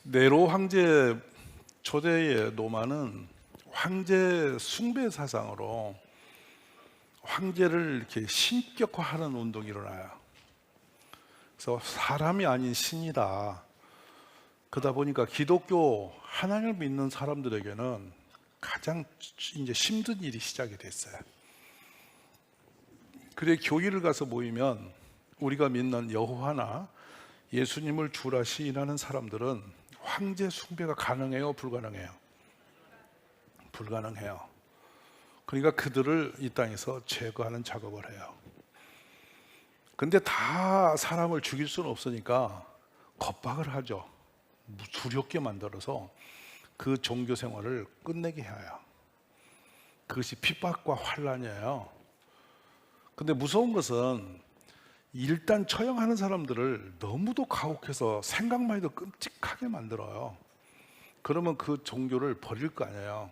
네로 황제 초대의 로마는 황제 숭배 사상으로 황제를 이렇게 신격화하는 운동이 일어나요. 그래서 사람이 아닌 신이다. 그러다 보니까 기독교 하나님을 믿는 사람들에게는 가장 이제 힘든 일이 시작이 됐어요. 그래 교회를 가서 모이면 우리가 믿는 여호와나 예수님을 주라 시인하는 사람들은 황제 숭배가 가능해요, 불가능해요? 불가능해요. 그러니까 그들을 이 땅에서 제거하는 작업을 해요. 근데 다 사람을 죽일 수는 없으니까 겁박을 하죠. 두렵게 만들어서 그 종교 생활을 끝내게 해요. 그것이 핍박과 환란이에요. 근데 무서운 것은 일단 처형하는 사람들을 너무도 가혹해서 생각만 해도 끔찍하게 만들어요. 그러면 그 종교를 버릴 거 아니에요.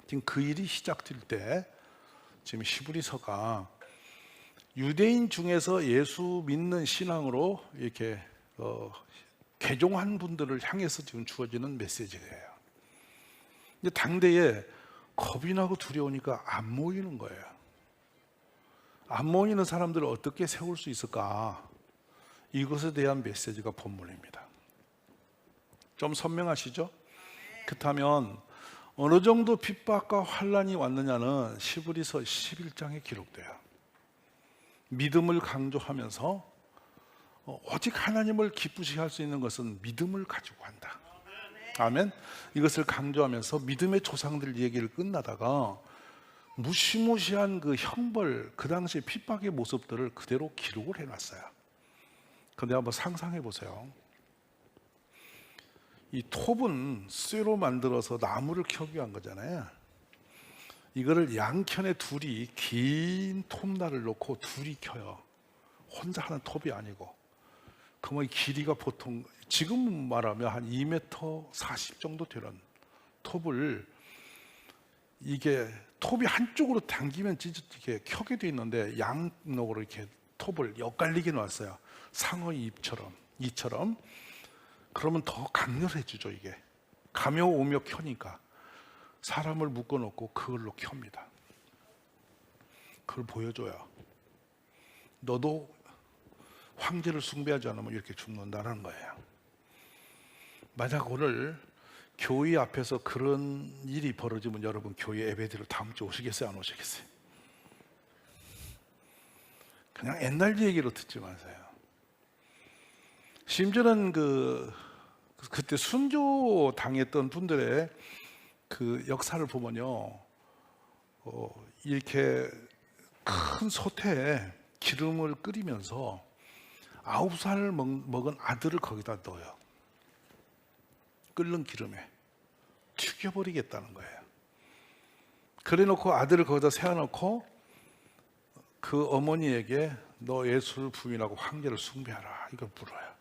지금 그 일이 시작될 때 지금 히브리서가 유대인 중에서 예수 믿는 신앙으로 이렇게 개종한 분들을 향해서 지금 주어지는 메시지예요. 근데 당대에 겁이 나고 두려우니까 안 모이는 거예요. 안 모이는 사람들을 어떻게 세울 수 있을까? 이것에 대한 메시지가 본문입니다. 좀 선명하시죠? 그렇다면 어느 정도 핍박과 환란이 왔느냐는 히브리서 11장에 기록돼요. 믿음을 강조하면서 오직 하나님을 기쁘시게 할 수 있는 것은 믿음을 가지고 한다. 아멘. 이것을 강조하면서 믿음의 조상들 얘기를 끝나다가 무시무시한 그 형벌, 그 당시 핍박의 모습들을 그대로 기록을 해놨어요. 근데 한번 상상해 보세요. 이 톱은 쇠로 만들어서 나무를 켜기 위한 거잖아요. 이거를 양켠에 둘이 긴 톱날을 놓고 둘이 켜요. 혼자 하는 톱이 아니고. 그러면 길이가 보통 지금 말하면 한 2m 40 정도 되는 톱을, 이게 톱이 한쪽으로 당기면 진짜 이렇게 켜게 돼 있는데 양쪽으로 이렇게 톱을 엇갈리게 놨어요. 상어의 이처럼. 그러면 더 강렬해지죠. 이게 가며 오며 켜니까 사람을 묶어놓고 그걸로 켭니다. 그걸 보여줘요. 너도 황제를 숭배하지 않으면 이렇게 죽는다는 거예요. 만약 오늘 교회 앞에서 그런 일이 벌어지면 여러분 교회 예배드리러 다음 주에 오시겠어요? 안 오시겠어요? 그냥 옛날 얘기로 듣지 마세요. 심지어는 그때 순교 당했던 분들의 그 역사를 보면요, 이렇게 큰 솥에 기름을 끓이면서 9살을 먹은 아들을 거기다 넣어요. 끓는 기름에 튀겨버리겠다는 거예요. 그래 놓고 아들을 거기다 세워놓고 그 어머니에게 너 예수를 부인하고 황제를 숭배하라, 이걸 물어요.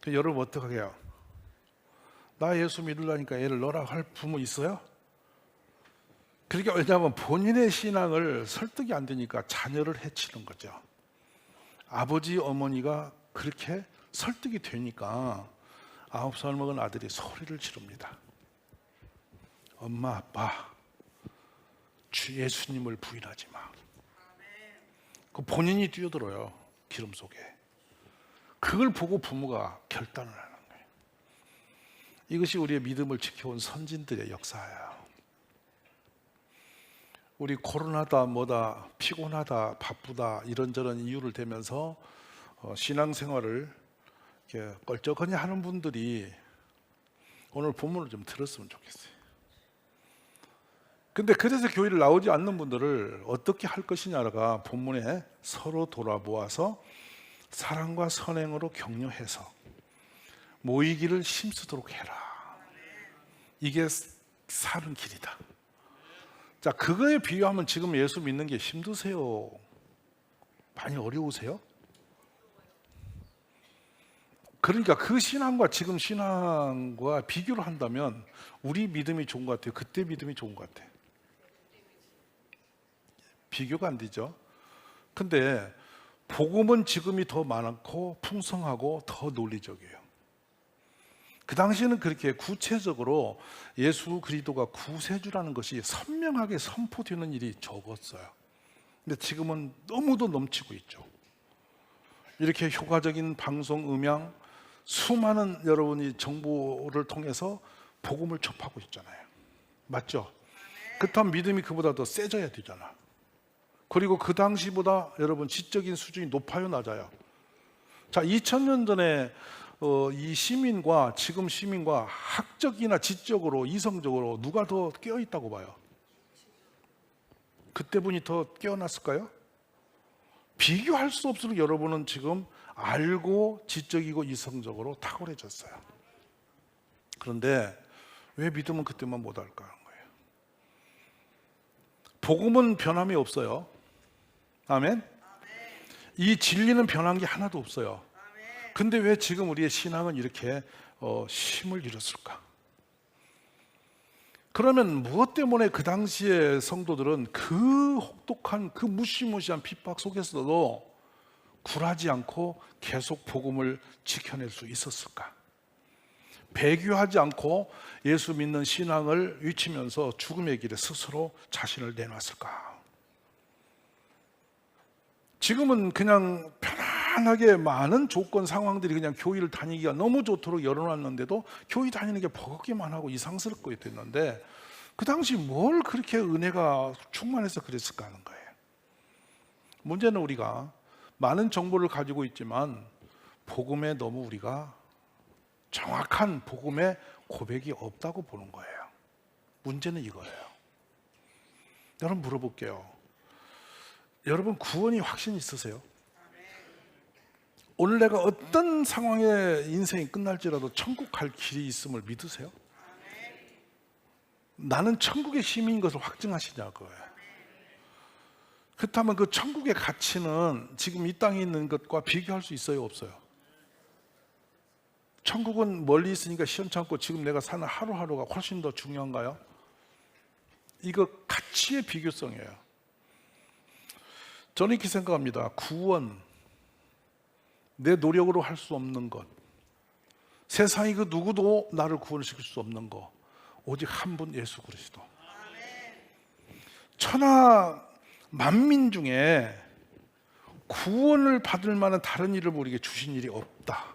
여러분 어떻게 해요? 나 예수 믿으려니까 애를 넣으라고 할 부모 있어요? 그러니까 왜냐하면 본인의 신앙을 설득이 안 되니까 자녀를 해치는 거죠. 아버지 어머니가 그렇게 설득이 되니까 9살 먹은 아들이 소리를 지릅니다. 엄마 아빠, 주 예수님을 부인하지 마. 그 본인이 뛰어들어요, 기름 속에. 그걸 보고 부모가 결단을 하는 거예요. 이것이 우리의 믿음을 지켜온 선진들의 역사예요. 우리 코로나다 뭐다 피곤하다 바쁘다 이런저런 이유를 대면서 신앙생활을 이렇게 껄쩍거리 하는 분들이 오늘 본문을 좀 들었으면 좋겠어요. 근데 그래서 교회를 나오지 않는 분들을 어떻게 할 것이냐가 본문에 서로 돌아보아서 사랑과 선행으로 격려해서 모이기를 힘쓰도록 해라. 이게 사는 길이다. 자, 그거에 비유하면 지금 예수 믿는 게 힘드세요? 많이 어려우세요? 그러니까 그 신앙과 지금 신앙과 비교를 한다면 우리 믿음이 좋은 것 같아요? 그때 믿음이 좋은 것 같아요? 비교가 안 되죠. 근데 복음은 지금이 더 많고 풍성하고 더 논리적이에요. 그 당시에는 그렇게 구체적으로 예수 그리스도가 구세주라는 것이 선명하게 선포되는 일이 적었어요. 근데 지금은 너무도 넘치고 있죠. 이렇게 효과적인 방송, 음향, 수많은 여러분이 정보를 통해서 복음을 접하고 있잖아요. 맞죠? 그렇다면 믿음이 그보다 더 세져야 되잖아. 그리고 그 당시보다 여러분 지적인 수준이 높아요, 낮아요? 자, 2000년 전에 이 시민과 지금 시민과 학적이나 지적으로, 이성적으로 누가 더 깨어 있다고 봐요? 그때 분이 더 깨어났을까요? 비교할 수 없도록 여러분은 지금 알고 지적이고 이성적으로 탁월해졌어요. 그런데 왜 믿음은 그때만 못할까 하는 거예요. 복음은 변함이 없어요. 아멘? 이 진리는 변한 게 하나도 없어요. 근데 왜 지금 우리의 신앙은 이렇게 힘을 잃었을까? 그러면 무엇 때문에 그 당시에 성도들은 그 혹독한 그 무시무시한 핍박 속에서도 굴하지 않고 계속 복음을 지켜낼 수 있었을까? 배교하지 않고 예수 믿는 신앙을 위치면서 죽음의 길에 스스로 자신을 내놨을까? 지금은 그냥 편안하게 많은 조건 상황들이 그냥 교회를 다니기가 너무 좋도록 열어놨는데도 교회 다니는 게 버겁기만 하고 이상스럽게 됐는데 그 당시 뭘 그렇게 은혜가 충만해서 그랬을까 하는 거예요. 문제는 우리가 많은 정보를 가지고 있지만 복음에 너무 우리가 정확한 복음의 고백이 없다고 보는 거예요. 문제는 이거예요. 여러분 물어볼게요. 여러분 구원이 확신 있으세요? 오늘 내가 어떤 상황에 인생이 끝날지라도 천국 갈 길이 있음을 믿으세요? 나는 천국의 시민인 것을 확증하시냐고요. 그렇다면 그 천국의 가치는 지금 이 땅에 있는 것과 비교할 수 있어요, 없어요? 천국은 멀리 있으니까 시원찮고 지금 내가 사는 하루하루가 훨씬 더 중요한가요? 이거 가치의 비교성이에요. 저는 이렇게 생각합니다. 구원, 내 노력으로 할 수 없는 것, 세상이 그 누구도 나를 구원시킬 수 없는 것, 오직 한 분 예수 그리스도. 천하 만민 중에 구원을 받을 만한 다른 일을 우리에게 주신 일이 없다.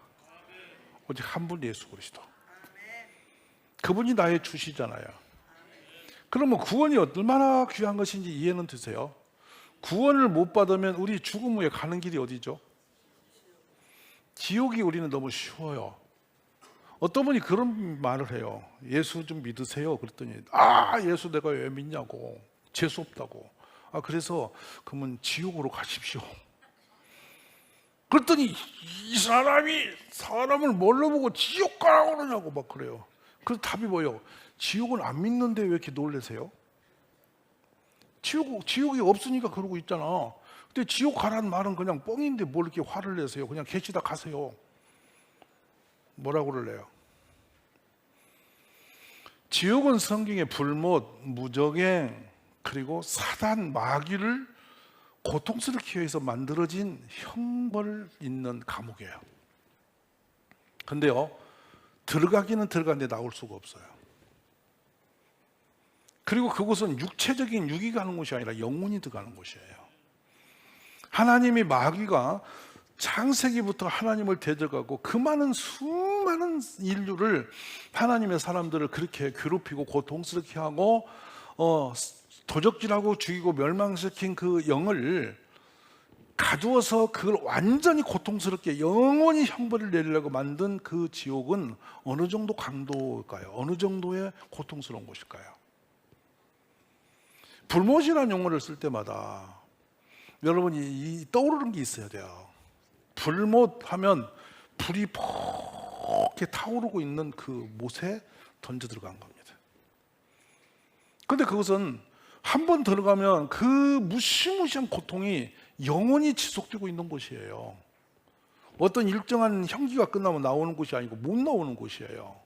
오직 한 분 예수 그리스도. 그분이 나의 주시잖아요. 그러면 구원이 얼마나 귀한 것인지 이해는 되세요? 구원을 못 받으면 우리 죽음 후에 가는 길이 어디죠? 지옥이 우리는 너무 쉬워요. 어떤 분이 그런 말을 해요. 예수 좀 믿으세요. 그랬더니 예수 내가 왜 믿냐고. 재수 없다고. 그래서 그러면 지옥으로 가십시오. 그랬더니 이 사람이 사람을 뭘로 보고 지옥 가라고 그러냐고 막 그래요. 그래서 답이 뭐예요? 지옥은 안 믿는데 왜 이렇게 놀라세요? 지옥이 없으니까 그러고 있잖아. 근데 지옥 가라는 말은 그냥 뻥인데 뭘 이렇게 화를 내세요? 그냥 계시다 가세요. 뭐라고 그럴래요? 지옥은 성경의 불못, 무적행, 그리고 사단, 마귀를 고통스럽게 위해서 만들어진 형벌 있는 감옥이에요. 근데요, 들어가기는 들어가는데 나올 수가 없어요. 그리고 그곳은 육체적인 육이 가는 곳이 아니라 영혼이 들어가는 곳이에요. 하나님이 마귀가 창세기부터 하나님을 대적하고 그 많은 수많은 인류를, 하나님의 사람들을 그렇게 괴롭히고 고통스럽게 하고 도적질하고 죽이고 멸망시킨 그 영을 가두어서 그걸 완전히 고통스럽게 영원히 형벌을 내리려고 만든 그 지옥은 어느 정도 강도일까요? 어느 정도의 고통스러운 곳일까요? 불못이라는 용어를 쓸 때마다 여러분이 떠오르는 게 있어야 돼요. 불못 하면 불이 퍽게 타오르고 있는 그 못에 던져 들어간 겁니다. 그런데 그것은 한 번 들어가면 그 무시무시한 고통이 영원히 지속되고 있는 곳이에요. 어떤 일정한 형기가 끝나면 나오는 곳이 아니고 못 나오는 곳이에요.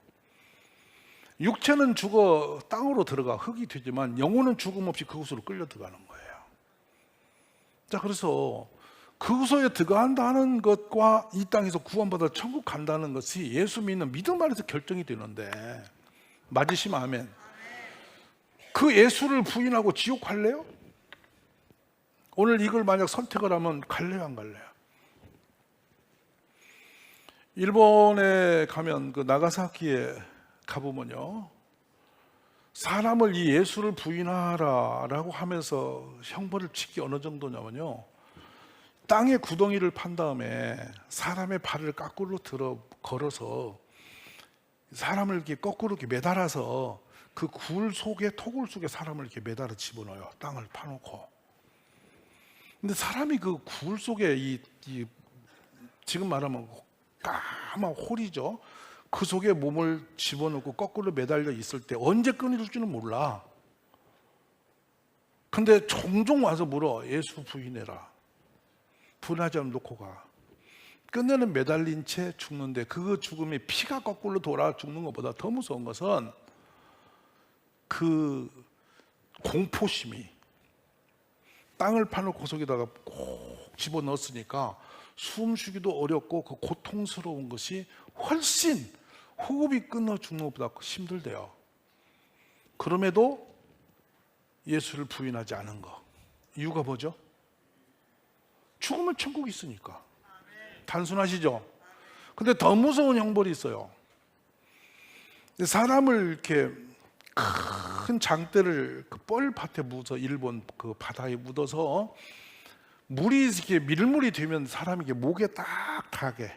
육체는 죽어 땅으로 들어가 흙이 되지만 영혼은 죽음 없이 그곳으로 끌려 들어가는 거예요. 자, 그래서 그소에 들어간다는 것과 이 땅에서 구원받아 천국 간다는 것이 예수 믿는 믿음 안에서 결정이 되는데, 맞으시면 아멘. 그 예수를 부인하고 지옥 갈래요? 오늘 이걸 만약 선택을 하면 갈래요, 안 갈래요? 일본에 가면 그 나가사키에 가보면요, 사람을 이 예수를 부인하라라고 하면서 형벌을 치기 어느 정도냐면요, 땅에 구덩이를 판 다음에 사람의 발을 거꾸로 걸어서 사람을 이렇게 거꾸로 이렇게 매달아서 그 굴 속에, 토굴 속에 사람을 이렇게 매달아 집어넣어요. 땅을 파놓고. 근데 사람이 그 굴 속에 지금 말하면 까만 홀이죠. 그 속에 몸을 집어넣고 거꾸로 매달려 있을 때 언제 끊어질지는 몰라. 근데 종종 와서 물어. 예수 부인해라. 부인하지 않으면 놓고 가. 끝내는 매달린 채 죽는데, 그 죽음이 피가 거꾸로 돌아 죽는 것보다 더 무서운 것은 그 공포심이, 땅을 파놓고 그 속에다가 꼭 집어넣었으니까 숨쉬기도 어렵고 그 고통스러운 것이 훨씬 호흡이 끊어 죽는 것보다 힘들대요. 그럼에도 예수를 부인하지 않은 거, 이유가 뭐죠? 죽으면 천국이 있으니까. 단순하시죠? 근데 더 무서운 형벌이 있어요. 사람을 이렇게 큰 장대를 그 뻘밭에 묻어서, 일본 그 바다에 묻어서 물이 이렇게 밀물이 되면 사람이 목에 딱 닿게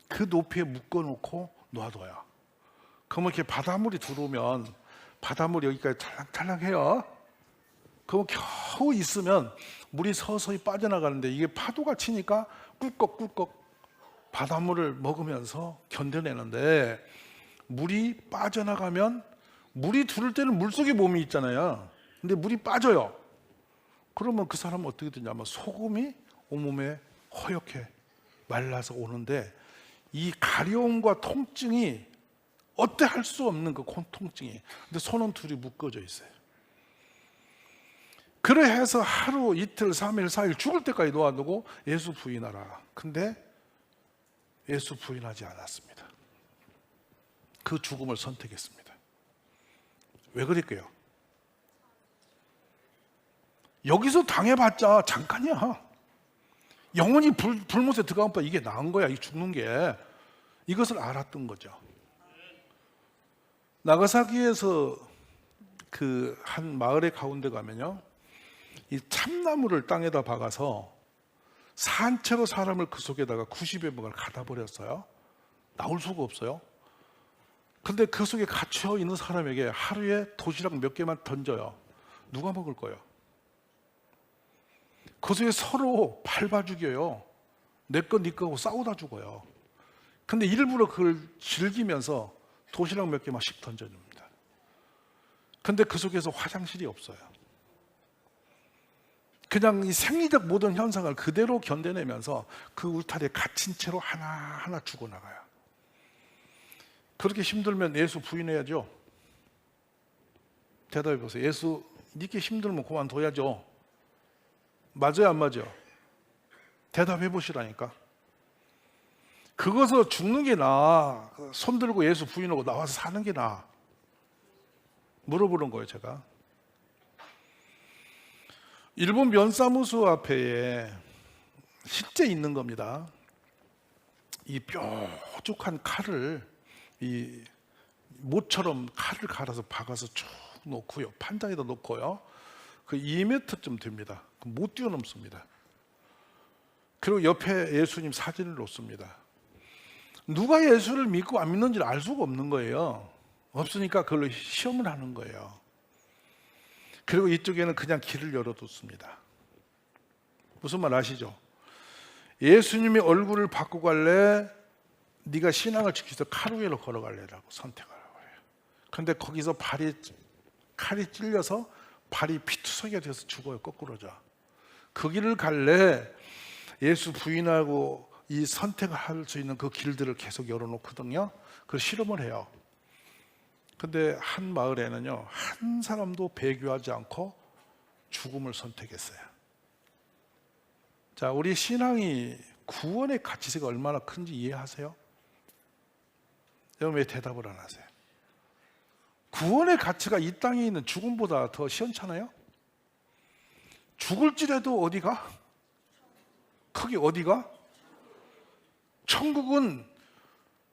그 높이에 묶어놓고 놔둬요. 그러면 이렇게 바닷물이 들어오면, 바닷물이 여기까지 찰랑찰랑해요. 그럼 겨우 있으면 물이 서서히 빠져나가는데, 이게 파도가 치니까 꿀꺽꿀꺽 바닷물을 먹으면서 견뎌내는데, 물이 빠져나가면, 물이 들을 때는 물속에 몸이 있잖아요. 근데 물이 빠져요. 그러면 그 사람은 어떻게 되냐면 소금이 온몸에 허옇게 말라서 오는데, 이 가려움과 통증이 어때 할 수 없는 그 통증이. 근데 손은 둘이 묶어져 있어요. 그래 해서 하루, 이틀, 3일, 4일 죽을 때까지 놓아두고 예수 부인하라. 근데 예수 부인하지 않았습니다. 그 죽음을 선택했습니다. 왜 그럴까요? 여기서 당해봤자 잠깐이야. 영원히 불못에 들어가면 이게 나은 거야. 이 죽는 게. 이것을 알았던 거죠. 나가사키에서 그 한 마을의 가운데 가면요, 이 참나무를 땅에다 박아서 산채로 사람을 그 속에다가 90여 명을 가다 버렸어요. 나올 수가 없어요. 근데 그 속에 갇혀 있는 사람에게 하루에 도시락 몇 개만 던져요. 누가 먹을 거예요? 그 속에 서로 밟아 죽여요. 내 거, 네 거하고 싸우다 죽어요. 근데 일부러 그걸 즐기면서 도시락 몇 개만씩 던져줍니다. 근데 그 속에서 화장실이 없어요. 그냥 이 생리적 모든 현상을 그대로 견뎌내면서 그 울타리에 갇힌 채로 하나하나 죽어나가요. 그렇게 힘들면 예수 부인해야죠. 대답해 보세요. 예수, 이렇게 힘들면 그만둬야죠. 맞아요, 안 맞아요? 대답해 보시라니까. 그것을 죽는 게 나아, 손 들고 예수 부인하고 나와서 사는 게 나아? 물어보는 거예요, 제가. 일본 면사무소 앞에 실제 있는 겁니다. 이 뾰족한 칼을, 이 모처럼 칼을 갈아서 박아서 쭉 놓고요, 판장에다 놓고요, 그 2m쯤 됩니다. 못 뛰어넘습니다. 그리고 옆에 예수님 사진을 놓습니다. 누가 예수를 믿고 안 믿는지를 알 수가 없는 거예요. 없으니까 그걸로 시험을 하는 거예요. 그리고 이쪽에는 그냥 길을 열어뒀습니다. 무슨 말 아시죠? 예수님의 얼굴을 바꾸고 갈래? 네가 신앙을 지키서 칼 위로 걸어갈래라고 선택하라고 해요. 그런데 거기서 칼이 찔려서 발이 피투성이가 돼서 죽어요. 거꾸로져. 그 길을 갈래? 예수 부인하고 이 선택할 수 있는 그 길들을 계속 열어놓거든요. 그걸 실험을 해요. 근데 한 마을에는요, 한 사람도 배교하지 않고 죽음을 선택했어요. 자, 우리 신앙이 구원의 가치세가 얼마나 큰지 이해하세요? 여러분 왜 대답을 안 하세요? 구원의 가치가 이 땅에 있는 죽음보다 더 시원찮아요? 죽을지라도 어디가? 크게 어디가? 천국은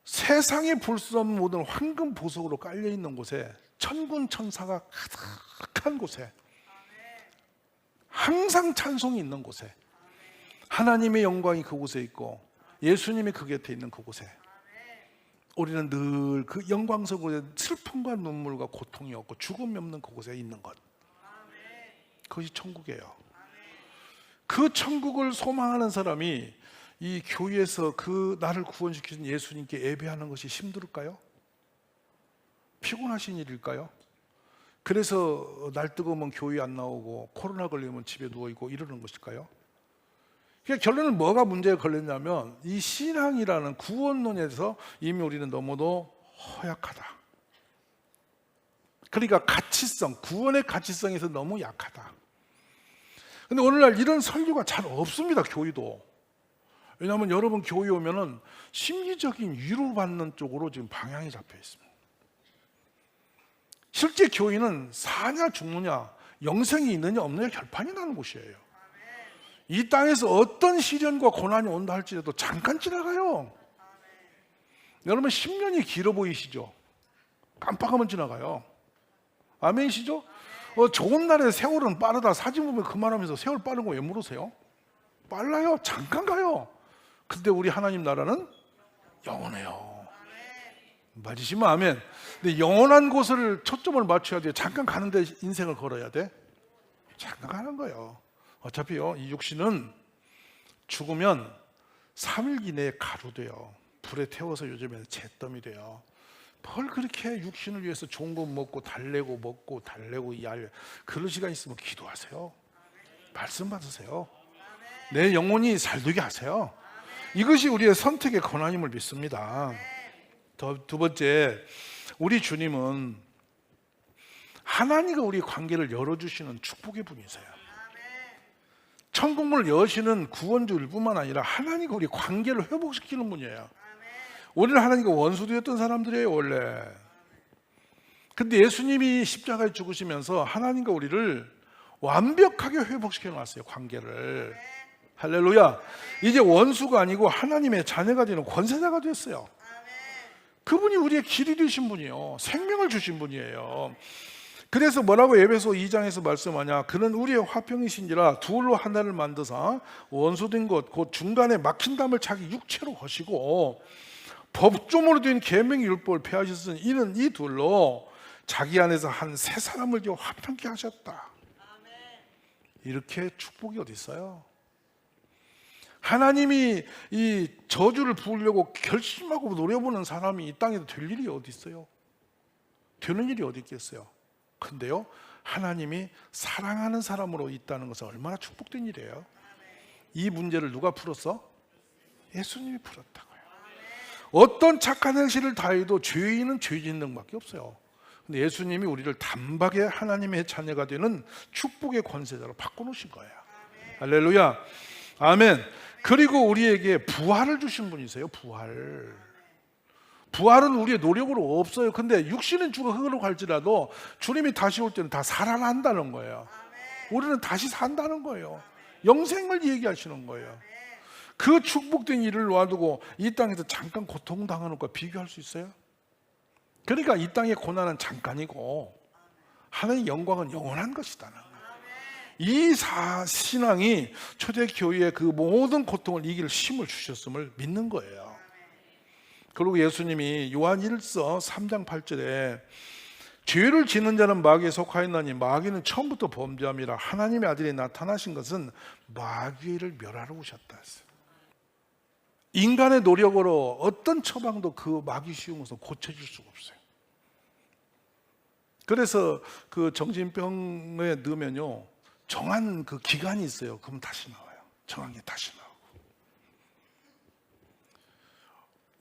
세상에 볼 수 없는 모든 황금 보석으로 깔려있는 곳에 천군 천사가 가득한 곳에 항상 찬송이 있는 곳에 하나님의 영광이 그곳에 있고 예수님이 그 곁에 있는 그곳에 우리는 늘 그 영광스러운 곳에 슬픔과 눈물과 고통이 없고 죽음이 없는 그곳에 있는 것, 그것이 천국이에요. 그 천국을 소망하는 사람이 이 교회에서 그 나를 구원시키신 예수님께 예배하는 것이 힘들까요? 피곤하신 일일까요? 그래서 날 뜨거우면 교회 안 나오고 코로나 걸리면 집에 누워있고 이러는 것일까요? 그러니까 결론은 뭐가 문제가 걸렸냐면 이 신앙이라는 구원론에서 이미 우리는 너무도 허약하다. 그러니까 가치성, 구원의 가치성에서 너무 약하다. 근데 오늘날 이런 설교가 잘 없습니다. 교회도. 왜냐하면 여러분 교회 오면은 심리적인 위로받는 쪽으로 지금 방향이 잡혀 있습니다. 실제 교회는 사냐 죽느냐, 영생이 있느냐 없느냐 결판이 나는 곳이에요. 이 땅에서 어떤 시련과 고난이 온다 할지라도 잠깐 지나가요. 여러분 10년이 길어 보이시죠? 깜빡하면 지나가요. 아멘이시죠? 좋은 날에 세월은 빠르다 사진 보면 그만하면서 세월 빠른 거 왜 물으세요? 빨라요. 잠깐 가요. 근데 우리 하나님 나라는 영원해요. 맞으시면 아멘. 근데 영원한 곳을 초점을 맞춰야 돼요. 잠깐 가는데 인생을 걸어야 돼. 잠깐 가는 거예요. 어차피요 이 육신은 죽으면 3일 이내에 가루 돼요. 불에 태워서 요즘에는 잿더미 돼요. 뭘 그렇게 육신을 위해서 좋은 거 먹고 달래고 먹고 달래고 그럴 시간 있으면 기도하세요. 말씀 받으세요. 내 영혼이 살되게 하세요. 이것이 우리의 선택의 권한임을 믿습니다. 두 번째, 우리 주님은 하나님과 우리 관계를 열어주시는 축복의 분이세요. 천국문을 여시는 구원주일 뿐만 아니라 하나님과 우리 관계를 회복시키는 분이에요. 우리는 하나님과 원수되었던 사람들이에요 원래. 근데 예수님이 십자가에 죽으시면서 하나님과 우리를 완벽하게 회복시켜 놨어요. 관계를. 할렐루야. 이제 원수가 아니고 하나님의 자녀가 되는 권세자가 됐어요. 그분이 우리의 길이 되신 분이에요. 생명을 주신 분이에요. 그래서 뭐라고 에베소 2장에서 말씀하냐, 그는 우리의 화평이신지라 둘로 하나를 만드사 원수된 것 곧 중간에 막힌 담을 자기 육체로 거시고 법조문으로 된 계명의 율법을 폐하셨으니 이는 이 둘로 자기 안에서 한 세 사람을 화평케 하셨다. 이렇게 축복이 어디 있어요? 하나님이 이 저주를 부으려고 결심하고 노려보는 사람이 이 땅에도 될 일이 어디 있어요? 되는 일이 어디 있겠어요? 근데요, 하나님이 사랑하는 사람으로 있다는 것은 얼마나 축복된 일이에요. 이 문제를 누가 풀었어? 예수님이 풀었다고요. 어떤 착한 행실을 다해도 죄인은 죄 짓는 것밖에 없어요. 근데 예수님이 우리를 단박에 하나님의 자녀가 되는 축복의 권세자로 바꿔놓으신 거예요. 할렐루야. 아멘. 그리고 우리에게 부활을 주신 분이세요. 부활은 우리의 노력으로 없어요. 근데 육신은 죽어 흙으로 갈지라도 주님이 다시 올 때는 다 살아난다는 거예요. 우리는 다시 산다는 거예요. 영생을 얘기하시는 거예요. 그 축복된 일을 놔두고 이 땅에서 잠깐 고통당하는 것과 비교할 수 있어요? 그러니까 이 땅의 고난은 잠깐이고 하나님의 영광은 영원한 것이다. 이 신앙이 초대교회의 그 모든 고통을 이길 힘을 주셨음을 믿는 거예요. 그리고 예수님이 요한 1서 3장 8절에 죄를 짓는 자는 마귀에 속하였나니 마귀는 처음부터 범죄함이라 하나님의 아들이 나타나신 것은 마귀를 멸하러 오셨다 했어요. 인간의 노력으로 어떤 처방도 그 마귀 씌운 것을 고쳐줄 수가 없어요. 그래서 그 정신병에 넣으면요 정한 그 기간이 있어요. 그럼 다시 나와요. 정한 게 다시 나오고.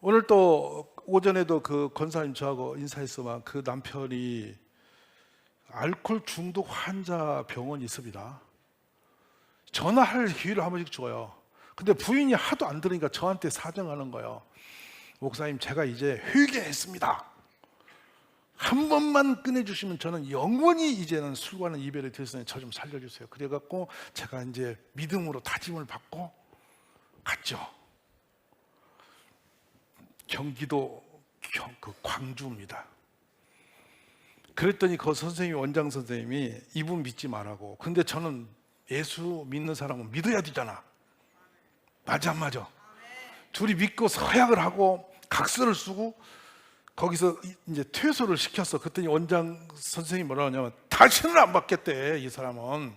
오늘 또 오전에도 그 권사님 저하고 인사했지만 그 남편이 알코올 중독 환자 병원이 있습니다. 전화할 기회를 한 번씩 줘요. 근데 부인이 하도 안 들으니까 저한테 사정하는 거예요. 목사님, 제가 이제 회개했습니다. 한 번만 꺼내주시면 저는 영원히 이제는 술과는 이별이 되었으니 저 좀 살려주세요. 그래갖고 제가 이제 믿음으로 다짐을 받고 갔죠. 경기도 그 광주입니다. 그랬더니 그 선생님이, 원장 선생님이 이분 믿지 말라고. 근데 저는 예수 믿는 사람은 믿어야 되잖아. 맞아 안 맞아? 둘이 믿고 서약을 하고 각서를 쓰고 거기서 이제 퇴소를 시켰어. 그랬더니 원장 선생님이 뭐라 하냐면 다시는 안 받겠대. 이 사람은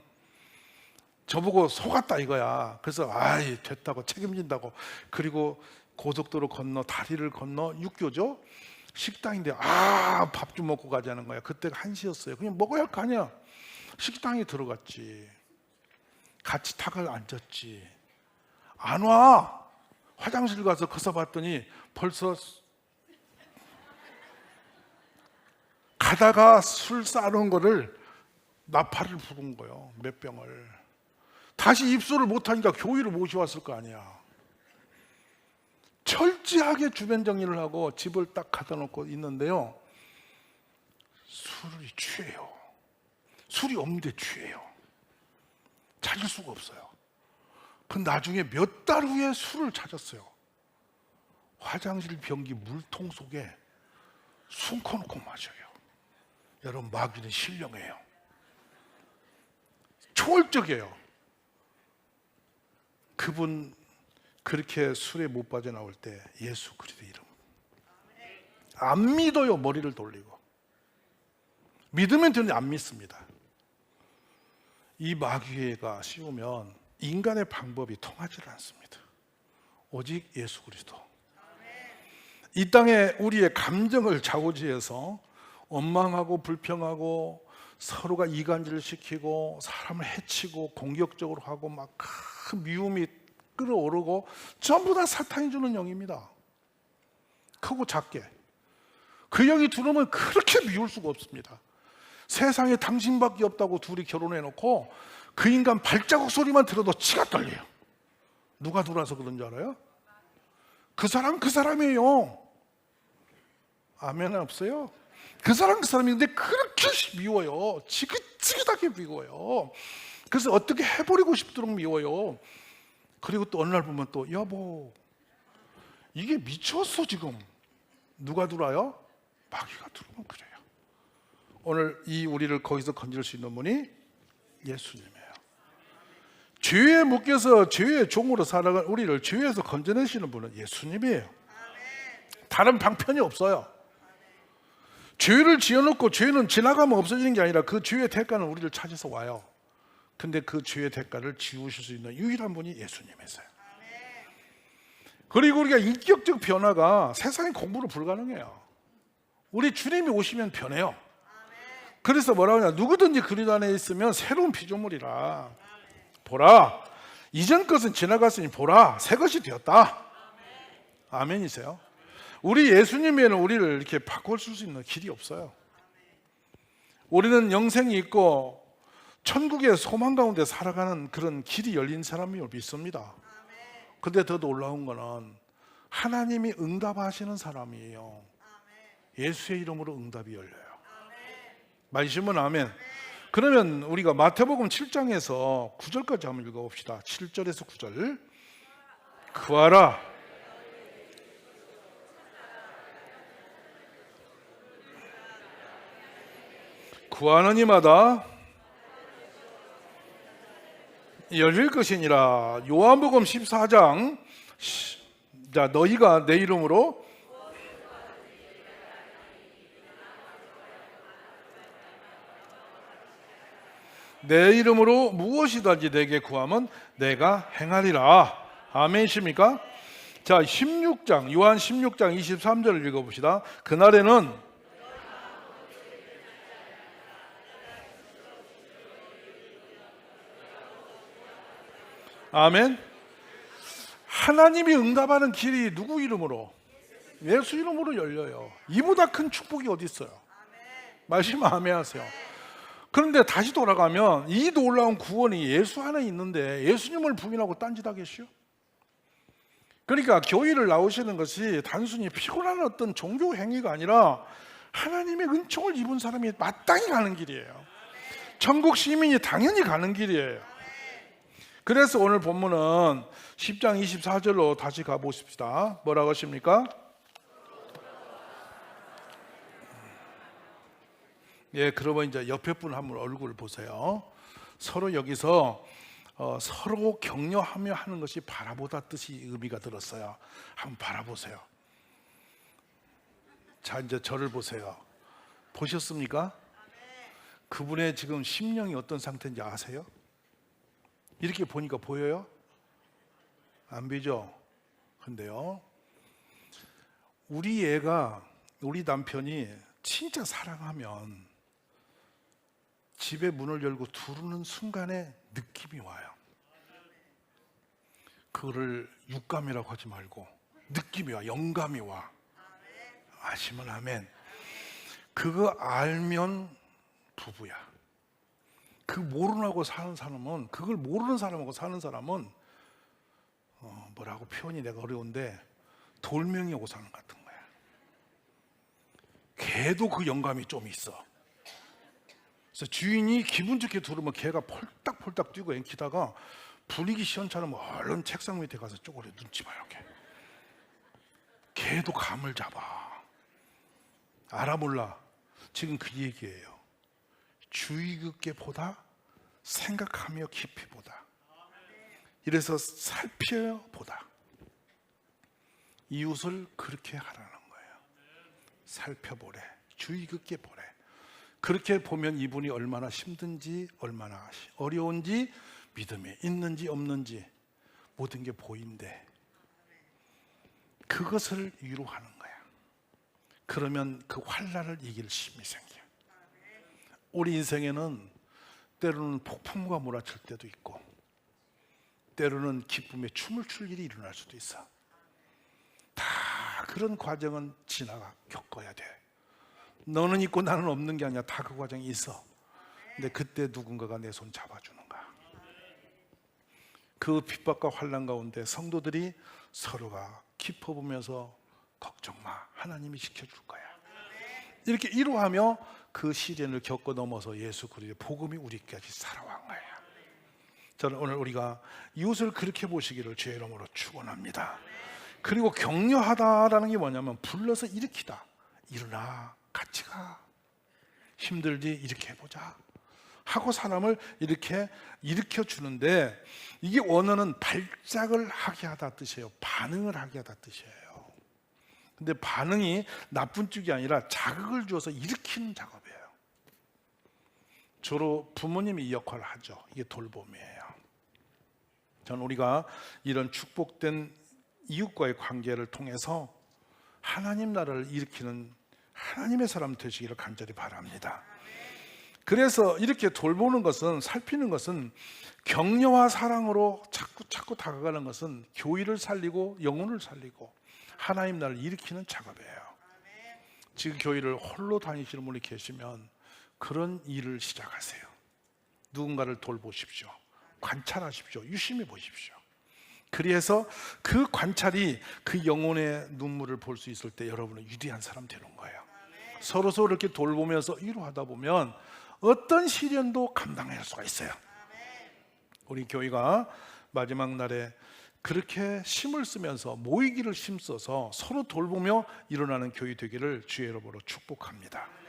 저보고 속았다 이거야. 그래서 아이 됐다고 책임진다고. 그리고 고속도로 건너 다리를 건너 육교죠. 식당인데 밥 좀 먹고 가자는 거야. 그때가 1시였어요. 그냥 먹어야 할 거 아니야. 식당에 들어갔지. 같이 탁을 앉았지. 안 와. 화장실 가서 거서 봤더니 벌써 가다가 술 싸놓은 거를 나팔을 부른 거예요. 몇 병을. 다시 입소를 못하니까 교회를 모셔왔을 거 아니야. 철저하게 주변 정리를 하고 집을 딱 갖다 놓고 있는데요, 술이 취해요. 술이 없는데 취해요. 찾을 수가 없어요. 그 나중에 몇 달 후에 술을 찾았어요. 화장실 변기 물통 속에 숨겨놓고 마셔요. 여러분, 마귀는 신령해요. 초월적이에요. 그분 그렇게 술에 못 빠져나올 때 예수 그리스도 이름 안 믿어요. 머리를 돌리고. 믿으면 되는데 안 믿습니다. 이 마귀가 씌우면 인간의 방법이 통하지 않습니다. 오직 예수 그리스도. 이 땅에 우리의 감정을 좌우지해서 원망하고 불평하고 서로가 이간질을 시키고 사람을 해치고 공격적으로 하고 막 큰 미움이 끌어오르고 전부 다 사탄이 주는 영입니다. 크고 작게. 그 영이 들어오면 그렇게 미울 수가 없습니다. 세상에 당신밖에 없다고 둘이 결혼해놓고 그 인간 발자국 소리만 들어도 치가 떨려요. 누가 들어와서 그런 줄 알아요? 그 사람 그 사람이에요. 아멘 없어요? 그 사람인데 그렇게 미워요. 지긋지긋하게 미워요. 그래서 어떻게 해버리고 싶도록 미워요. 그리고 또 어느 날 보면 또 여보 이게 미쳤어 지금. 누가 들어와요? 마귀가 들어오면 그래요. 오늘 이 우리를 거기서 건질 수 있는 분이 예수님이에요. 죄에 묶여서 죄의 종으로 살아간 우리를 죄에서 건져내시는 분은 예수님이에요. 다른 방편이 없어요. 죄를 지어놓고 죄는 지나가면 없어지는 게 아니라 그 죄의 대가는 우리를 찾아서 와요. 근데 그 죄의 대가를 지우실 수 있는 유일한 분이 예수님이세요. 그리고 우리가 인격적 변화가 세상의 공부로 불가능해요. 우리 주님이 오시면 변해요. 그래서 뭐라고 하냐, 누구든지 그리스도 안에 있으면 새로운 피조물이라. 보라, 이전 것은 지나갔으니 보라, 새 것이 되었다. 아멘이세요? 우리 예수님에는 우리를 이렇게 바꿀 수 있는 길이 없어요. 우리는 영생이 있고 천국의 소망 가운데 살아가는 그런 길이 열린 사람이 믿습니다. 근데 더 놀라운 거는 하나님이 응답하시는 사람이에요. 예수의 이름으로 응답이 열려요. 말씀은 아멘. 그러면 우리가 마태복음 7장에서 9절까지 한번 읽어봅시다. 7절에서 9절. 구하라. 구하는 이마다 열릴 것이니라. 요한복음 14장. 자, 너희가 내 이름으로 내 이름으로 무엇이든지 내게 구하면 내가 행하리라. 아멘이십니까? 자, 16장, 요한 16장 23절을 읽어봅시다. 그날에는 아멘. 하나님이 응답하는 길이 누구 이름으로? 예수 이름으로 열려요. 이보다 큰 축복이 어디 있어요? 말씀 아멘 하세요. 그런데 다시 돌아가면 이 놀라운 구원이 예수 안에 있는데 예수님을 부인하고 딴짓 하겠어요? 그러니까 교회를 나오시는 것이 단순히 피곤한 어떤 종교 행위가 아니라 하나님의 은총을 입은 사람이 마땅히 가는 길이에요. 천국 시민이 당연히 가는 길이에요. 그래서 오늘 본문은 10장 24절로 다시 가보십시다. 뭐라고 하십니까? 예, 그러면 이제 옆에 분 한번 얼굴을 보세요. 서로 여기서 서로 격려하며 하는 것이 바라보다 뜻이 의미가 들었어요. 한번 바라보세요. 자, 이제 저를 보세요. 보셨습니까? 그분의 지금 심령이 어떤 상태인지 아세요? 이렇게 보니까 보여요? 안 보이죠? 근데요, 우리 애가, 우리 남편이 진짜 사랑하면 집에 문을 열고 들어오는 순간에 느낌이 와요. 그거를 육감이라고 하지 말고 느낌이 와, 영감이 와. 아시면 아멘. 그거 알면 부부야. 그 모르고 사는 사람은, 그걸 모르는 사람하고 사는 사람은 뭐라고 표현이 내가 어려운데 돌멩이하고 사는 것 같은 거야. 걔도 그 영감이 좀 있어. 그래서 주인이 기분 좋게 들으면 걔가 폴딱폴딱 뛰고 앵키다가 분위기 시원찮으면 얼른 책상 밑에 가서 쪼그려 눈치 봐요. 걔도 감을 잡아. 알아 몰라. 지금 그 얘기예요. 주의 깊게 보다, 생각하며 깊이 보다. 이래서 살펴 보다. 이웃을 그렇게 하라는 거예요. 살펴보래. 주의 깊게 보래. 그렇게 보면 이분이 얼마나 힘든지, 얼마나 어려운지, 믿음이 있는지 없는지 모든 게 보인대. 그것을 위로하는 거야. 그러면 그 환난을 이길 힘이 생겨. 우리 인생에는 때로는 폭풍과 몰아칠 때도 있고, 때로는 기쁨에 춤을 출 일이 일어날 수도 있어. 다 그런 과정은 겪어야 돼. 너는 있고 나는 없는 게 아니라 다 그 과정이 있어. 근데 그때 누군가가 내 손 잡아주는 거야. 그 핍박과 환난 가운데 성도들이 서로가 깊어보면서 걱정 마, 하나님이 지켜줄 거야. 이렇게 위로하며 그 시련을 겪고 넘어서 예수 그리스도의 복음이 우리까지 살아온 거예요. 저는 오늘 우리가 이웃을 그렇게 보시기를 주의 이름으로 축원합니다. 그리고 격려하다라는 게 뭐냐면 불러서 일으키다. 일어나, 같이 가. 힘들지? 이렇게 해보자 하고 사람을 이렇게 일으켜 주는데, 이게 원어는 발작을 하게 하다 뜻이에요. 반응을 하게 하다 뜻이에요. 근데 반응이 나쁜 쪽이 아니라 자극을 주어서 일으키는 작업이에요. 주로 부모님이 이 역할을 하죠. 이게 돌봄이에요. 저는 우리가 이런 축복된 이웃과의 관계를 통해서 하나님 나라를 일으키는 하나님의 사람 되시기를 간절히 바랍니다. 그래서 이렇게 돌보는 것은, 살피는 것은, 격려와 사랑으로 자꾸 다가가는 것은 교회를 살리고 영혼을 살리고 하나님 나라를 일으키는 작업이에요. 지금 교회를 홀로 다니시는 분이 계시면 그런 일을 시작하세요. 누군가를 돌보십시오. 관찰하십시오. 유심히 보십시오. 그래서 그 관찰이 그 영혼의 눈물을 볼 수 있을 때 여러분은 위대한 사람 되는 거예요. 서로 이렇게 돌보면서 위로하다 보면 어떤 시련도 감당할 수가 있어요. 우리 교회가 마지막 날에 그렇게 힘을 쓰면서 모이기를 힘써서 서로 돌보며 일어나는 교회 되기를 주의 이름으로 축복합니다.